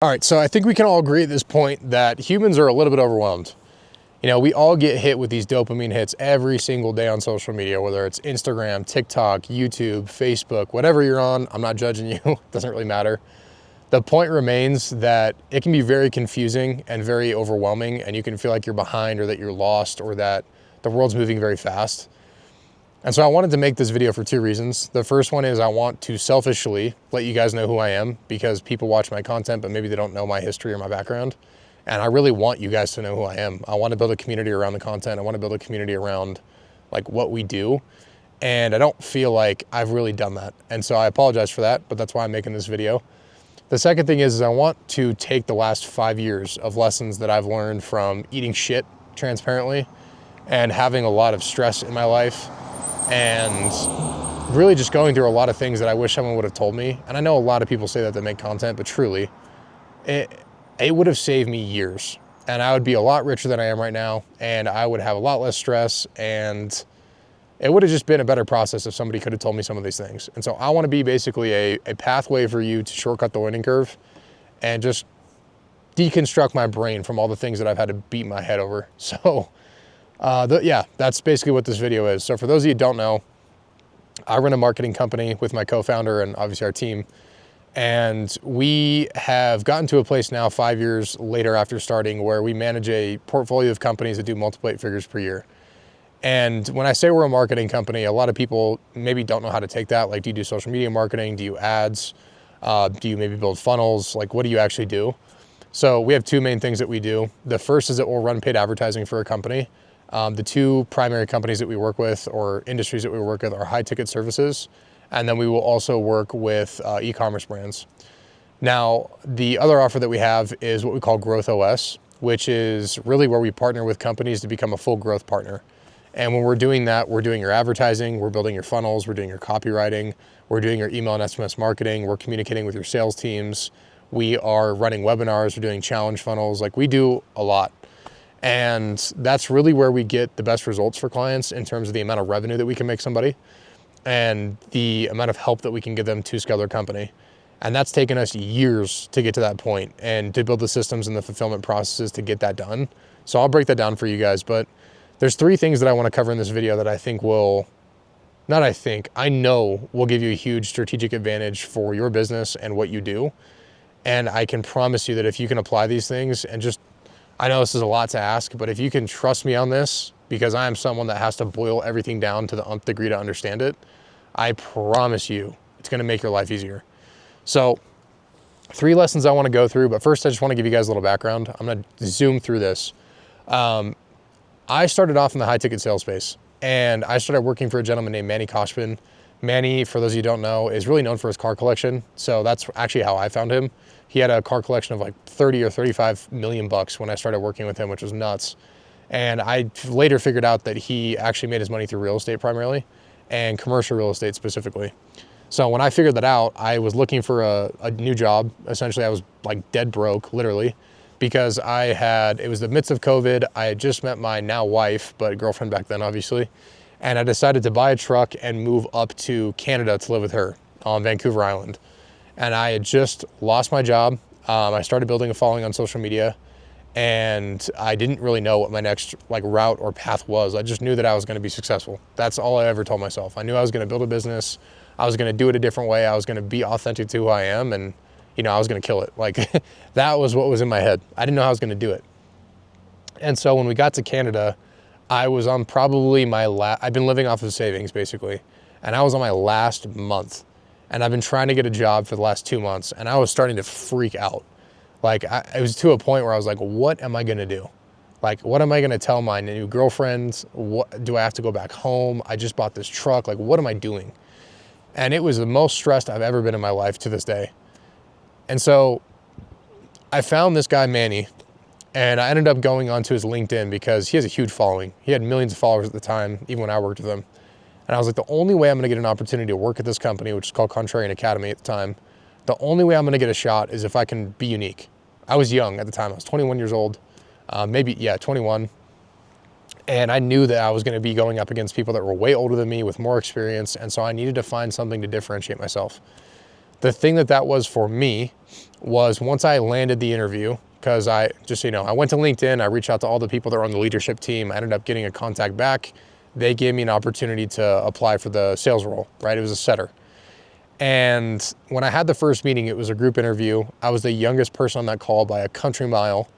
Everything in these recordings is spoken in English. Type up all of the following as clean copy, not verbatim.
All right, so I think we can all agree at this point that humans are a little bit overwhelmed. You know, we all get hit with these dopamine hits every single day on social media, whether it's Instagram, TikTok, YouTube, Facebook, whatever you're on. I'm not judging you, it doesn't really matter. The point remains that it can be very confusing and very overwhelming, and you can feel like you're behind or that you're lost or that the world's moving very fast. And so I wanted to make this video for two reasons. The first one is I want to selfishly let you guys know who I am, because people watch my content, but maybe they don't know my history or my background. And I really want you guys to know who I am. I want to build a community around the content. I want to build a community around like what we do. And I don't feel like I've really done that. And so I apologize for that, but that's why I'm making this video. The second thing is I want to take the last 5 years of lessons that I've learned from eating shit transparently and having a lot of stress in my life, and really just going through a lot of things that I wish someone would have told me. And I know a lot of people say that they make content, but truly, it would have saved me years. And I would be a lot richer than I am right now, and I would have a lot less stress, and it would have just been a better process if somebody could have told me some of these things. And so I want to be basically a pathway for you to shortcut the learning curve and just deconstruct my brain from all the things that I've had to beat my head over. So yeah, that's basically what this video is. So for those of you who don't know, I run a marketing company with my co-founder and obviously our team. And we have gotten to a place now 5 years later after starting where we manage a portfolio of companies that do multiple 8 figures per year. And when I say we're a marketing company, a lot of people maybe don't know how to take that. Like, do you do social media marketing? Do you ads? Do you maybe build funnels? Like, what do you actually do? So we have two main things that we do. The first is that we'll run paid advertising for a company. The two primary companies that we work with or industries that we work with are high ticket services. And then we will also work with e-commerce brands. Now, the other offer that we have is what we call Growth OS, which is really where we partner with companies to become a full growth partner. And when we're doing that, we're doing your advertising, we're building your funnels, we're doing your copywriting, we're doing your email and SMS marketing, we're communicating with your sales teams, we are running webinars, we're doing challenge funnels, like we do a lot. And that's really where we get the best results for clients in terms of the amount of revenue that we can make somebody and the amount of help that we can give them to scale their company. And that's taken us years to get to that point and to build the systems and the fulfillment processes to get that done. So I'll break that down for you guys, but there's 3 things that I want to cover in this video that I think I know will give you a huge strategic advantage for your business and what you do. And I can promise you that if you can apply these things and just, I know this is a lot to ask, but if you can trust me on this, because I am someone that has to boil everything down to the nth degree to understand it, I promise you it's going to make your life easier. So 3 lessons I want to go through, but first I just want to give you guys a little background. I'm going to zoom through this. I started off in the high ticket sales space, and I started working for a gentleman named Manny Khoshbin. Manny, for those of you who don't know, is really known for his car collection. So that's actually how I found him. He had a car collection of like 30 or 35 million bucks when I started working with him, which was nuts. And I later figured out that he actually made his money through real estate primarily and commercial real estate specifically. So when I figured that out, I was looking for a new job. Essentially, I was like dead broke, literally, because it was the midst of COVID. I had just met my now wife, but girlfriend back then, obviously. And I decided to buy a truck and move up to Canada to live with her on Vancouver Island. And I had just lost my job. I started building a following on social media, and I didn't really know what my next route or path was. I just knew that I was going to be successful. That's all I ever told myself. I knew I was going to build a business. I was going to do it a different way. I was going to be authentic to who I am, and I was going to kill it. That was what was in my head. I didn't know how I was going to do it. And so when we got to Canada, I was on probably I've been living off of savings basically, and I was on my last month, and I've been trying to get a job for the last 2 months, and I was starting to freak out. It was to a point where I was like, what am I going to do? What am I going to tell my new girlfriend? What do I have to go back home? I just bought this truck. What am I doing? And it was the most stressed I've ever been in my life to this day. And so I found this guy, Manny, and I ended up going onto his LinkedIn because he has a huge following. He had millions of followers at the time, even when I worked with him. And I was like, the only way I'm going to get an opportunity to work at this company, which is called Contrarian Academy at the time, the only way I'm going to get a shot is if I can be unique. I was young at the time. I was 21 years old, 21. And I knew that I was going to be going up against people that were way older than me with more experience. And so I needed to find something to differentiate myself. The thing that was for me was once I landed the interview, because I just, I went to LinkedIn, I reached out to all the people that were on the leadership team. I ended up getting a contact back. They gave me an opportunity to apply for the sales role, right? It was a setter. And when I had the first meeting, it was a group interview. I was the youngest person on that call by a country mile.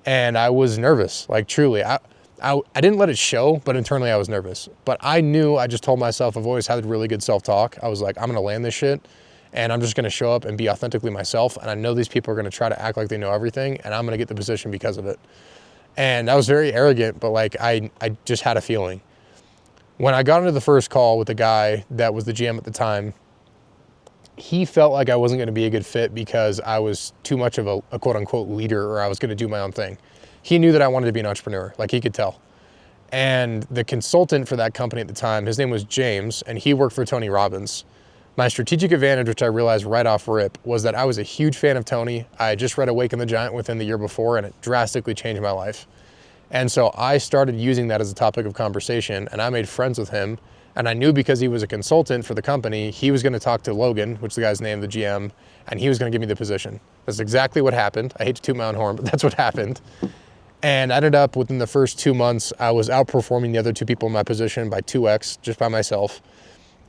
And I was nervous, like truly. I didn't let it show, but internally I was nervous. But I just told myself, I've always had really good self-talk. I was like, I'm gonna land this shit, and I'm just gonna show up and be authentically myself. And I know these people are gonna try to act like they know everything, and I'm gonna get the position because of it. And I was very arrogant, but like I just had a feeling. When I got into the first call with the guy that was the GM at the time, he felt like I wasn't gonna be a good fit because I was too much of a quote unquote leader, or I was gonna do my own thing. He knew that I wanted to be an entrepreneur, like he could tell. And the consultant for that company at the time, his name was James, and he worked for Tony Robbins. My strategic advantage, which I realized right off rip, was that I was a huge fan of Tony. I had just read Awaken the Giant within the year before, and it drastically changed my life. And so I started using that as a topic of conversation, and I made friends with him. And I knew because he was a consultant for the company, he was gonna talk to Logan, which is the guy's name, the GM, and he was gonna give me the position. That's exactly what happened. I hate to toot my own horn, but that's what happened. And I ended up, within the first 2 months, I was outperforming the other two people in my position by 2x, just by myself.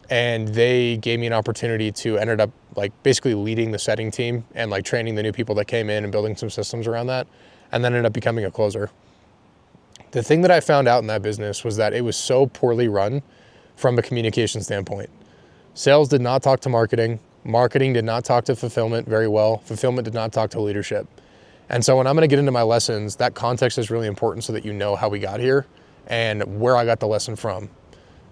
And they gave me an opportunity to ended up like basically leading the setting team and like training the new people that came in and building some systems around that, and then ended up becoming a closer. The thing that I found out in that business was that it was so poorly run from a communication standpoint. Sales did not talk to marketing. Marketing did not talk to fulfillment very well. Fulfillment did not talk to leadership. And so when I'm gonna get into my lessons, that context is really important so that you know how we got here and where I got the lesson from.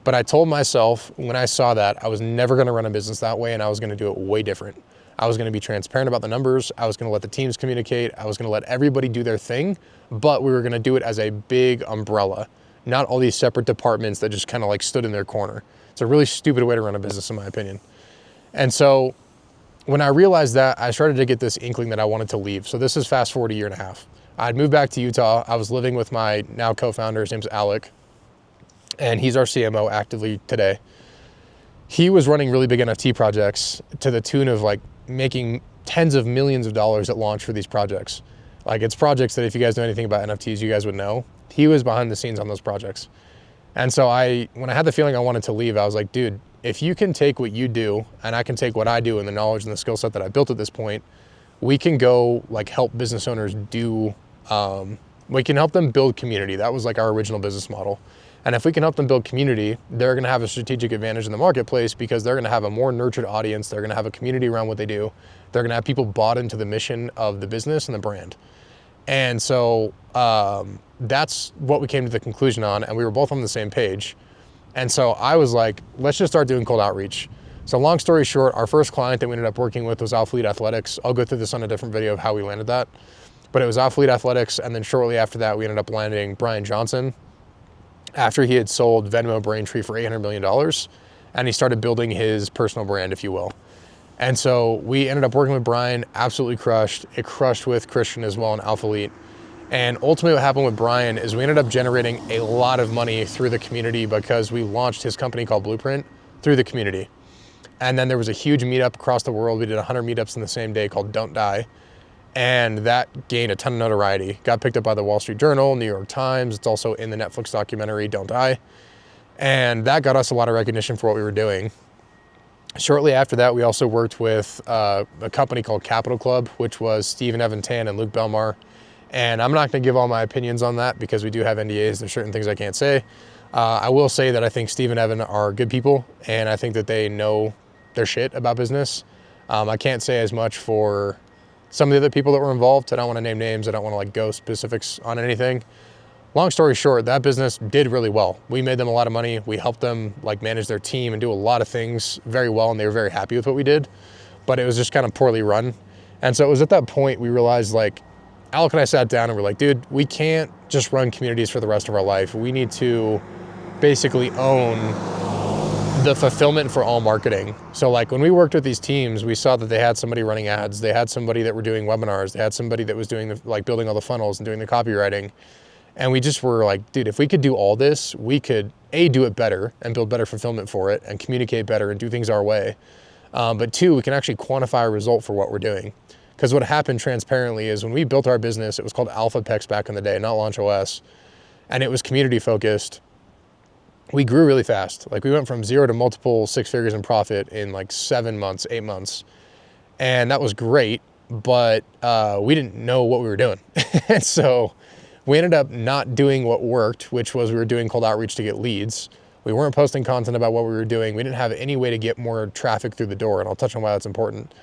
But I told myself when I saw that, I was never gonna run a business that way, and I was gonna do it way different. I was gonna be transparent about the numbers. I was gonna let the teams communicate. I was gonna let everybody do their thing, but we were gonna do it as a big umbrella, not all these separate departments that just kind of like stood in their corner. It's a really stupid way to run a business, in my opinion. And so when I realized that, I started to get this inkling that I wanted to leave. So this is fast forward a year and a half. I'd moved back to Utah. I was living with my now co-founder, his name's Alec, and he's our CMO actively today. He was running really big NFT projects to the tune of like making tens of millions of dollars at launch for these projects. Like it's projects that if you guys know anything about NFTs, you guys would know. He was behind the scenes on those projects. And so when I had the feeling I wanted to leave, I was like, dude, if you can take what you do and I can take what I do and the knowledge and the skill set that I built at this point, we can go like help business owners we can help them build community. That was like our original business model. And if we can help them build community, they're gonna have a strategic advantage in the marketplace because they're gonna have a more nurtured audience. They're gonna have a community around what they do. They're gonna have people bought into the mission of the business and the brand. And so that's what we came to the conclusion on, and we were both on the same page. And so I was like, let's just start doing cold outreach. So long story short, our first client that we ended up working with was Alphalete Athletics. I'll go through this on a different video of how we landed that. But it was Alphalete Athletics, and then shortly after that, we ended up landing Brian Johnson after he had sold Venmo Braintree for $800 million, and he started building his personal brand, if you will. And so we ended up working with Brian, absolutely crushed. It crushed with Christian as well in Alphalete. And ultimately what happened with Brian is we ended up generating a lot of money through the community because we launched his company called Blueprint through the community. And then there was a huge meetup across the world. We did 100 meetups in the same day called Don't Die. And that gained a ton of notoriety. Got picked up by the Wall Street Journal, New York Times. It's also in the Netflix documentary, Don't Die. And that got us a lot of recognition for what we were doing. Shortly after that, we also worked with a company called Capital Club, which was Steve and Evan Tan and Luke Belmar. And I'm not gonna give all my opinions on that because we do have NDAs. There's certain things I can't say. I will say that I think Steve and Evan are good people, and I think that they know their shit about business. I can't say as much for some of the other people that were involved. I don't wanna name names. I don't wanna like go specifics on anything. Long story short, that business did really well. We made them a lot of money. We helped them like manage their team and do a lot of things very well, and they were very happy with what we did, but it was just kind of poorly run. And so it was at that point we realized, like, Alec and I sat down and we're like, dude, we can't just run communities for the rest of our life. We need to basically own the fulfillment for all marketing. So like when we worked with these teams, we saw that they had somebody running ads, they had somebody that were doing webinars, they had somebody that was doing like building all the funnels and doing the copywriting. And we just were like, dude, if we could do all this, we could do it better and build better fulfillment for it and communicate better and do things our way. But two, we can actually quantify a result for what we're doing. Because what happened transparently is when we built our business, it was called AlphaPex back in the day, not LaunchOS, and it was community focused. We grew really fast. Like we went from 0 to multiple 6 figures in profit in like 7 months, 8 months. And that was great, but we didn't know what we were doing. And so we ended up not doing what worked, which was we were doing cold outreach to get leads. We weren't posting content about what we were doing. We didn't have any way to get more traffic through the door, and I'll touch on why that's important.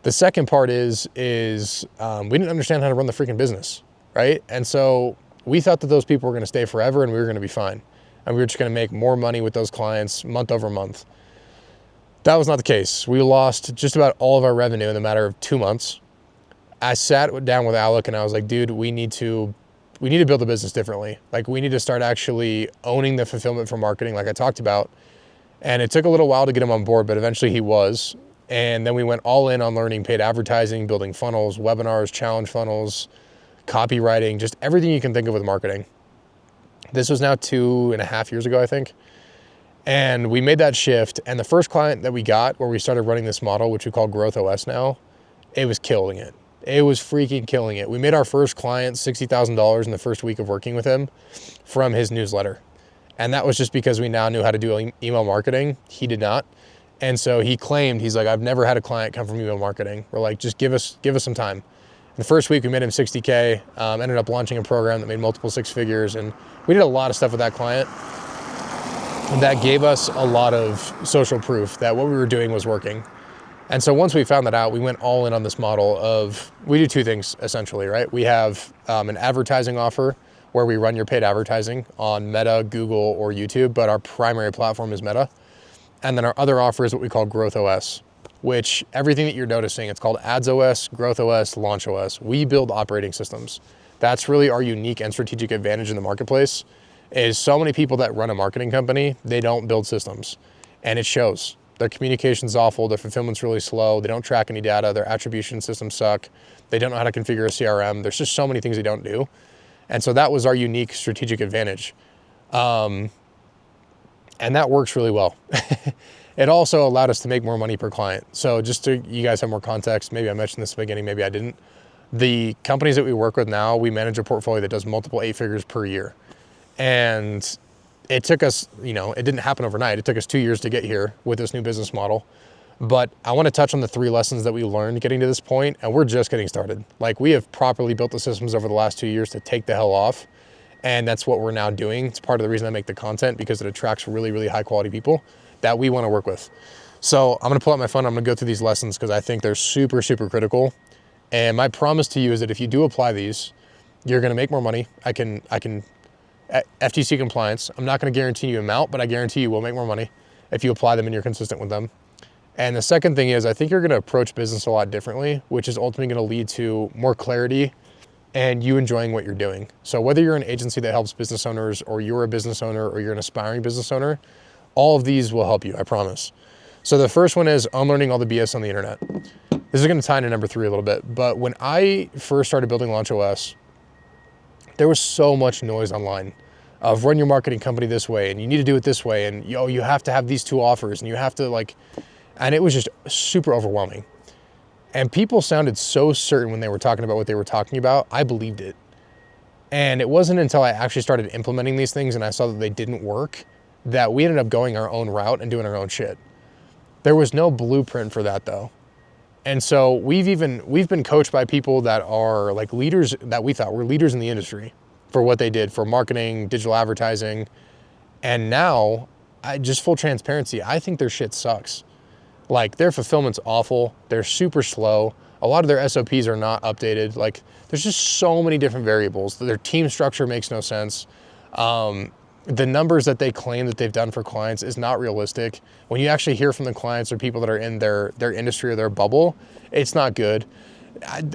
The second part is we didn't understand how to run the freaking business, right? And so we thought that those people were gonna stay forever and we were gonna be fine. And we were just gonna make more money with those clients month over month. That was not the case. We lost just about all of our revenue in a matter of 2 months. I sat down with Alec and I was like, dude, we need to build the business differently. Like we need to start actually owning the fulfillment for marketing like I talked about. And it took a little while to get him on board, but eventually he was. And then we went all in on learning paid advertising, building funnels, webinars, challenge funnels, copywriting, just everything you can think of with marketing. This was now 2.5 years ago, I think. And we made that shift. And the first client that we got where we started running this model, which we call Growth OS now, it was killing it. It was freaking killing it. We made our first client $60,000 in the first week of working with him from his newsletter. And that was just because we now knew how to do email marketing. He did not. And so he claimed, he's like, I've never had a client come from email marketing. We're like, just give us some time. In the first week, we made him 60K, ended up launching a program that made multiple 6 figures. And we did a lot of stuff with that client. And that gave us a lot of social proof that what we were doing was working. And so once we found that out, we went all in on this model of, we do 2 things essentially, right? We have an advertising offer where we run your paid advertising on Meta, Google, or YouTube, but our primary platform is Meta. And then our other offer is what we call Growth OS, which everything that you're noticing, it's called Ads OS, Growth OS, Launch OS. We build operating systems. That's really our unique and strategic advantage in the marketplace is so many people that run a marketing company, they don't build systems and it shows. Their communication's awful, their fulfillment's really slow, they don't track any data, their attribution systems suck, they don't know how to configure a CRM. There's just so many things they don't do. And so that was our unique strategic advantage. And that works really well. It also allowed us to make more money per client. So just to, you guys have more context, maybe I mentioned this at the beginning, maybe I didn't. The companies that we work with now, we manage a portfolio that does multiple 8 figures per year. And it took us, it didn't happen overnight. It took us 2 years to get here with this new business model. But I want to touch on the 3 lessons that we learned getting to this point, and we're just getting started. Like we have properly built the systems over the last 2 years to take the hell off. And that's what we're now doing. It's part of the reason I make the content because it attracts really, really high quality people that we want to work with. So I'm going to pull out my phone. I'm going to go through these lessons because I think they're super, super critical. And my promise to you is that if you do apply these, you're going to make more money. I can FTC compliance. I'm not going to guarantee you amount, but I guarantee you will make more money if you apply them and you're consistent with them. And the second thing is I think you're going to approach business a lot differently, which is ultimately going to lead to more clarity and you enjoying what you're doing. So whether you're an agency that helps business owners or you're a business owner or you're an aspiring business owner, all of these will help you, I promise. So the first one is unlearning all the BS on the internet. This is gonna tie into number 3 a little bit, but when I first started building LaunchOS, there was so much noise online of run your marketing company this way and you need to do it this way and you have to have these 2 offers and you have to and it was just super overwhelming. And people sounded so certain when they were talking about what they were talking about, I believed it. And it wasn't until I actually started implementing these things and I saw that they didn't work that we ended up going our own route and doing our own shit. There was no blueprint for that though. And so we've been coached by people that are like leaders that we thought were leaders in the industry for what they did for marketing, digital advertising. And now, just full transparency, I think their shit sucks. Like their fulfillment's awful. They're super slow. A lot of their SOPs are not updated. Like there's just so many different variables. Their team structure makes no sense. The numbers that they claim that they've done for clients is not realistic. When you actually hear from the clients or people that are in their industry or their bubble, it's not good.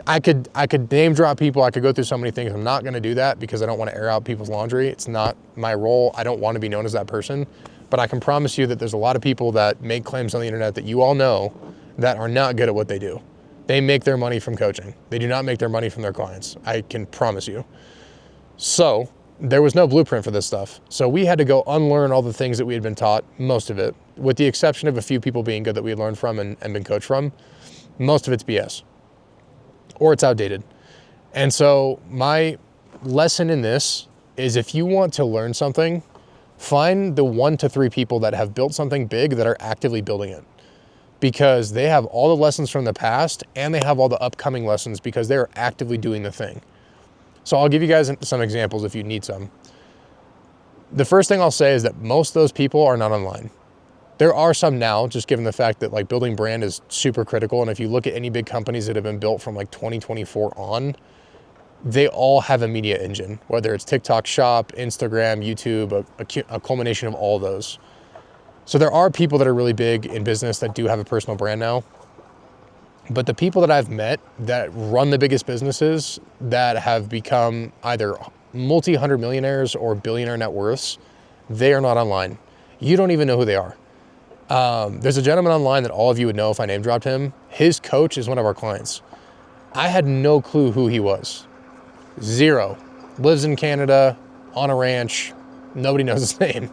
I could name drop people. I could go through so many things. I'm not going to do that because I don't want to air out people's laundry. It's not my role. I don't want to be known as that person. But I can promise you that there's a lot of people that make claims on the internet that you all know that are not good at what they do. They make their money from coaching. They do not make their money from their clients. I can promise you. So there was no blueprint for this stuff. So we had to go unlearn all the things that we had been taught, most of it. with the exception of a few people being good that we learned from and been coached from, most of it's BS or it's outdated. And so my lesson in this is, if you want to learn something, find the 1 to 3 people that have built something big that are actively building it, because they have all the lessons from the past and they have all the upcoming lessons because they're actively doing the thing. So I'll give you guys some examples if you need some. The first thing I'll say is that most of those people are not online. There are some now, just given the fact that like building brand is super critical. And if you look at any big companies that have been built from like 2024 on, they all have a media engine, whether it's TikTok Shop, Instagram, YouTube, a culmination of all those. So there are people that are really big in business that do have a personal brand now. But the people that I've met that run the biggest businesses that have become either multi-hundred millionaires or billionaire net worths, they are not online. You don't even know who they are. There's a gentleman online that all of you would know if I name dropped him. His coach is one of our clients. I had no clue who he was. Zero. Lives in Canada, on a ranch. Nobody knows his name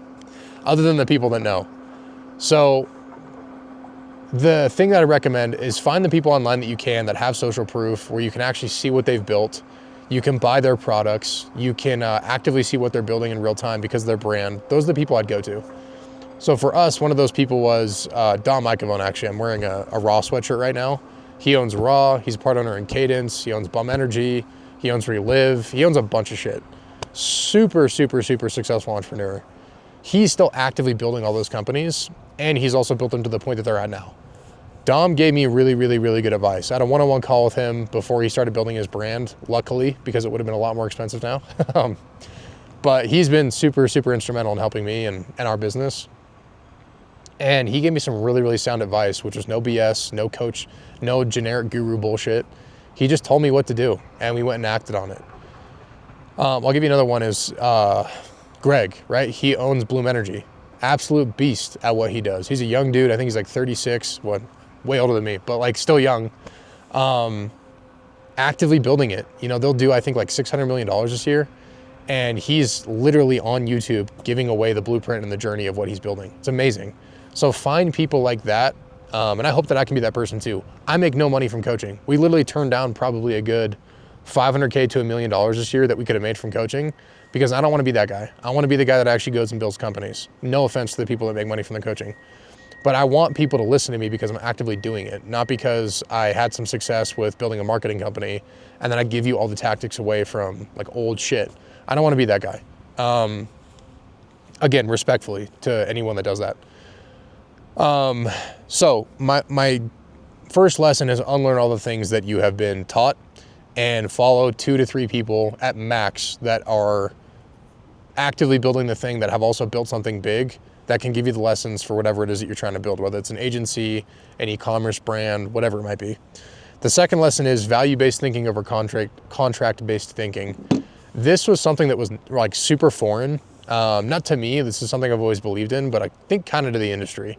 other than the people that know. So the thing that I recommend is find the people online that you can, that have social proof, where you can actually see what they've built. You can buy their products. You can actively see what they're building in real time because of their brand. Those are the people I'd go to. So for us, one of those people was Dom Icavone, actually. I'm wearing a Raw sweatshirt right now. He owns Raw. He's a part owner in Cadence. He owns Bum Energy. He owns Relive. He owns a bunch of shit. Super, super, super successful entrepreneur. He's still actively building all those companies, and he's also built them to the point that they're at now. Dom gave me really, really, really good advice. I had a one-on-one call with him before he started building his brand, luckily, because it would have been a lot more expensive now. But he's been super, super instrumental in helping me and our business. And he gave me some really, really sound advice, which was no BS, no coach, no generic guru bullshit. He just told me what to do, and we went and acted on it. I'll give you another one is Greg, right? He owns Bloom Energy. Absolute beast at what he does. He's a young dude. I think he's like 36, way older than me, but like still young. Actively building it. You know, they'll do, I think, like $600 million this year. And he's literally on YouTube giving away the blueprint and the journey of what he's building. It's amazing. So find people like that. And I hope that I can be that person too. I make no money from coaching. We literally turned down probably a good $500K to $1 million this year that we could have made from coaching, because I don't want to be that guy. I want to be the guy that actually goes and builds companies. No offense to the people that make money from the coaching. But I want people to listen to me because I'm actively doing it, not because I had some success with building a marketing company and then I give you all the tactics away from like old shit. I don't want to be that guy. Again, respectfully to anyone that does that. So my first lesson is unlearn all the things that you have been taught and follow 2 to 3 people at max that are actively building the thing, that have also built something big that can give you the lessons for whatever it is that you're trying to build, whether it's an agency, an e-commerce brand, whatever it might be. The second lesson is value-based thinking over contract-based thinking. This was something that was like super foreign. Not to me, this is something I've always believed in, but I think kind of to the industry.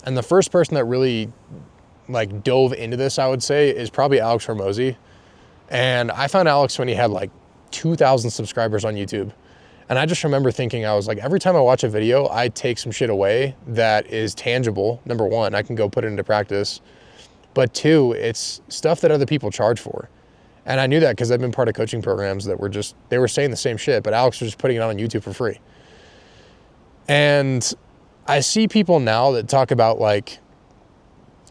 And the first person that really like dove into this, I would say, is probably Alex Hormozy. And I found Alex when he had like 2,000 subscribers on YouTube. And I just remember thinking, I was like, every time I watch a video, I take some shit away that is tangible. Number one, I can go put it into practice. But 2, it's stuff that other people charge for. And I knew that because I've been part of coaching programs that were just, they were saying the same shit, but Alex was just putting it on YouTube for free. And I see people now that talk about like,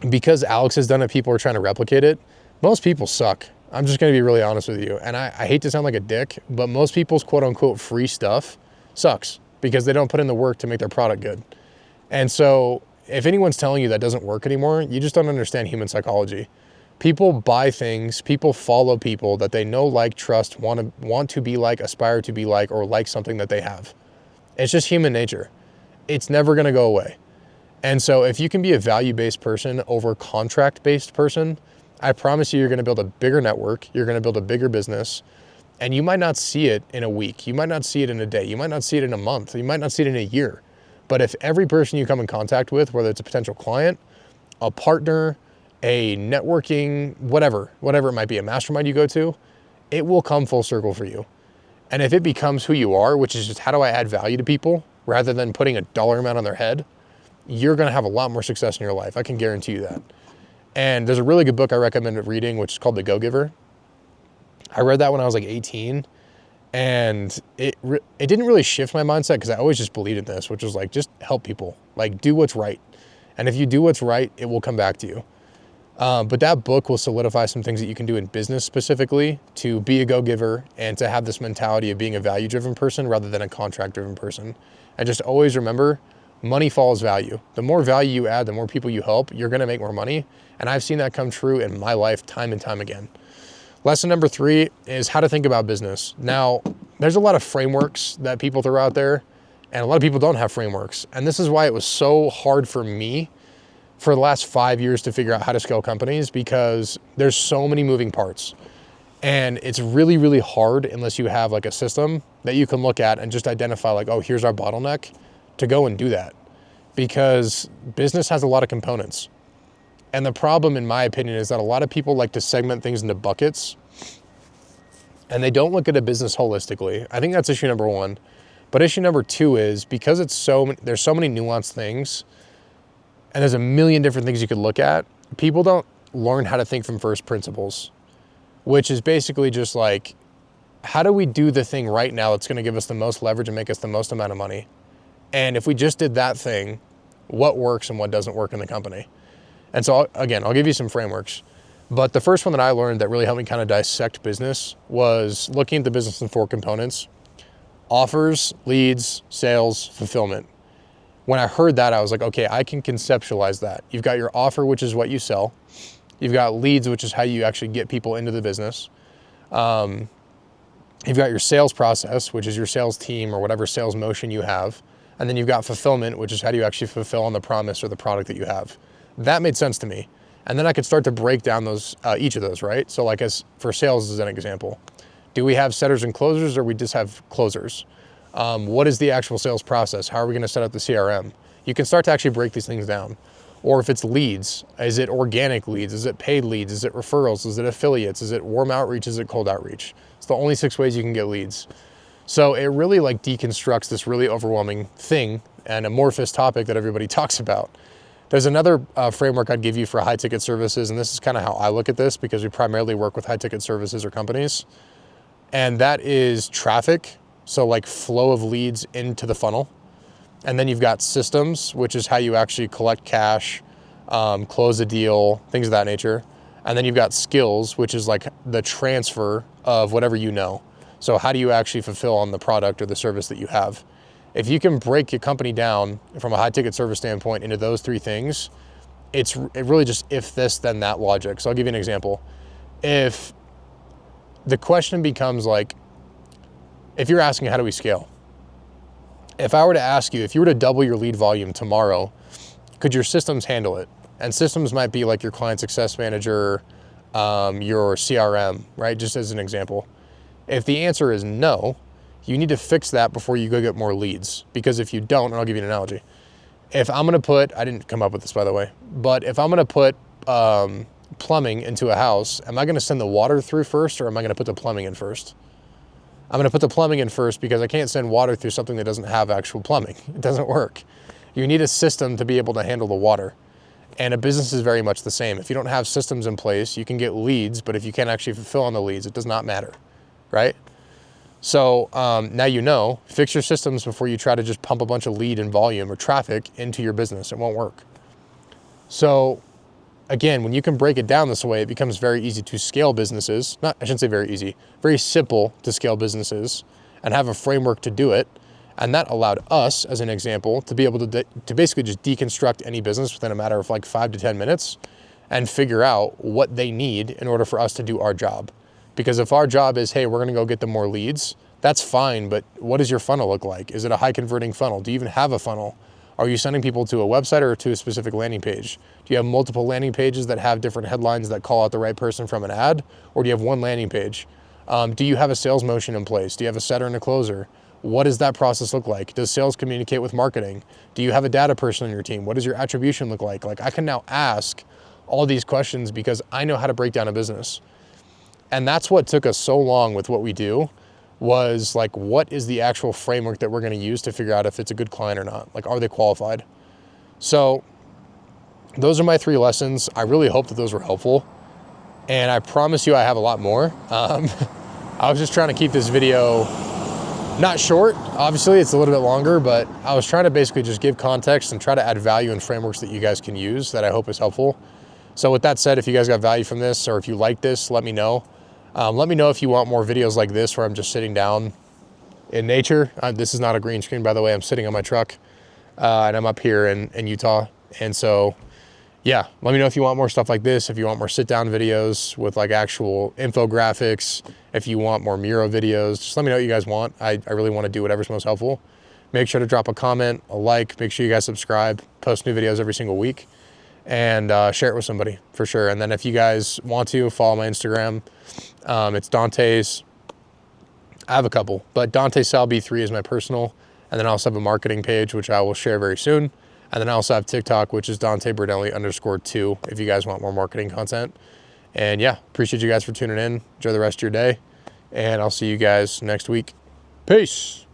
because Alex has done it, people are trying to replicate it. Most people suck. I'm just going to be really honest with you. And I hate to sound like a dick, but most people's quote unquote free stuff sucks because they don't put in the work to make their product good. And so if anyone's telling you that doesn't work anymore, you just don't understand human psychology. People buy things, people follow people that they know, like, trust, want to be like, aspire to be like, or like something that they have. It's just human nature. It's never going to go away. And so if you can be a value-based person over contract-based person, I promise you're going to build a bigger network. You're going to build a bigger business. And you might not see it in a week. You might not see it in a day. You might not see it in a month. You might not see it in a year. But if every person you come in contact with, whether it's a potential client, a partner, a networking, whatever it might be, a mastermind you go to, it will come full circle for you. And if it becomes who you are, which is just how do I add value to people rather than putting a dollar amount on their head, you're going to have a lot more success in your life. I can guarantee you that. And there's a really good book I recommend reading, which is called The Go-Giver. I read that when I was like 18, and it didn't really shift my mindset because I always just believed in this, which was like, just help people, like do what's right. And if you do what's right, it will come back to you. But that book will solidify some things that you can do in business specifically to be a go-giver and to have this mentality of being a value-driven person rather than a contract-driven person. And just always remember, money follows value. The more value you add, the more people you help, you're gonna make more money. And I've seen that come true in my life time and time again. Lesson number 3 is how to think about business. Now, there's a lot of frameworks that people throw out there, and a lot of people don't have frameworks. And this is why it was so hard for me for the last 5 years to figure out how to scale companies, because there's so many moving parts. And it's really, really hard unless you have like a system that you can look at and just identify like, oh, here's our bottleneck, to go and do that. Because business has a lot of components. And the problem, in my opinion, is that a lot of people like to segment things into buckets, and they don't look at a business holistically. I think that's issue number 1. But issue number 2 is because there's so many nuanced things, and there's a million different things you could look at, people don't learn how to think from first principles, which is basically just like, how do we do the thing right now that's going to give us the most leverage and make us the most amount of money? And if we just did that thing, what works and what doesn't work in the company? And so again, I'll give you some frameworks. But the first one that I learned that really helped me kind of dissect business was looking at the business in 4 components: offers, leads, sales, fulfillment. When I heard that, I was like, okay, I can conceptualize that. You've got your offer, which is what you sell. You've got leads, which is how you actually get people into the business. You've got your sales process, which is your sales team or whatever sales motion you have. And then you've got fulfillment, which is how do you actually fulfill on the promise or the product that you have. That made sense to me. And then I could start to break down those, each of those, right? So like as for sales as an example, do we have setters and closers, or we just have closers? What is the actual sales process? How are we going to set up the CRM? You can start to actually break these things down. Or if it's leads, is it organic leads? Is it paid leads? Is it referrals? Is it affiliates? Is it warm outreach? Is it cold outreach? It's the only 6 ways you can get leads. So it really like deconstructs this really overwhelming thing and amorphous topic that everybody talks about. There's another framework I'd give you for high ticket services, and this is kind of how I look at this because we primarily work with high ticket services or companies, and that is traffic. So like flow of leads into the funnel. And then you've got systems, which is how you actually collect cash, close a deal, things of that nature. And then you've got skills, which is like the transfer of whatever you know. So how do you actually fulfill on the product or the service that you have? If you can break your company down from a high ticket service standpoint into those 3 things, it really just if this, then that logic. So I'll give you an example. If the question becomes like, if you're asking how do we scale? If I were to ask you, if you were to double your lead volume tomorrow, could your systems handle it? And systems might be like your client success manager, your CRM, right? Just as an example. If the answer is no, you need to fix that before you go get more leads. Because if you don't, and I'll give you an analogy. If I'm gonna put, I didn't come up with this by the way, but if I'm gonna put plumbing into a house, am I gonna send the water through first, or am I gonna put the plumbing in first? I'm gonna put the plumbing in first because I can't send water through something that doesn't have actual plumbing. It doesn't work. You need a system to be able to handle the water. And a business is very much the same. If you don't have systems in place, you can get leads, but if you can't actually fulfill on the leads, it does not matter, right? So now you know, fix your systems before you try to just pump a bunch of lead and volume or traffic into your business. It won't work. So again, when you can break it down this way, it becomes very easy to scale businesses. I shouldn't say very easy, very simple to scale businesses and have a framework to do it. And that allowed us, as an example, to be able to basically just deconstruct any business within a matter of like 5 to 10 minutes and figure out what they need in order for us to do our job. Because if our job is, hey, we're gonna go get them more leads, that's fine, but what does your funnel look like? Is it a high converting funnel? Do you even have a funnel? Are you sending people to a website or to a specific landing page? Do you have multiple landing pages that have different headlines that call out the right person from an ad? Or do you have one landing page? Do you have a sales motion in place? Do you have a setter and a closer? What does that process look like? Does sales communicate with marketing? Do you have a data person on your team? What does your attribution look like? Like I can now ask all these questions because I know how to break down a business. And that's what took us so long with what we do, was like, what is the actual framework that we're gonna use to figure out if it's a good client or not? Like, are they qualified? So those are my 3 lessons. I really hope that those were helpful. And I promise you I have a lot more. I was just trying to keep this video not short. Obviously, it's a little bit longer, but I was trying to basically just give context and try to add value and frameworks that you guys can use that I hope is helpful. So with that said, if you guys got value from this or if you like this, let me know. Let me know if you want more videos like this where I'm just sitting down in nature. This is not a green screen, by the way. I'm sitting on my truck and I'm up here in Utah. And so, yeah, let me know if you want more stuff like this, if you want more sit-down videos with like actual infographics, if you want more Miro videos, just let me know what you guys want. I really want to do whatever's most helpful. Make sure to drop a comment, a like, make sure you guys subscribe, post new videos every single week, and share it with somebody for sure. And then if you guys want to, follow my Instagram. It's Dante's, I have a couple, but Dante Sal B3 is my personal. And then I also have a marketing page, which I will share very soon. And then I also have TikTok, which is Dante Berdelli _2, if you guys want more marketing content. And yeah, appreciate you guys for tuning in. Enjoy the rest of your day. And I'll see you guys next week. Peace.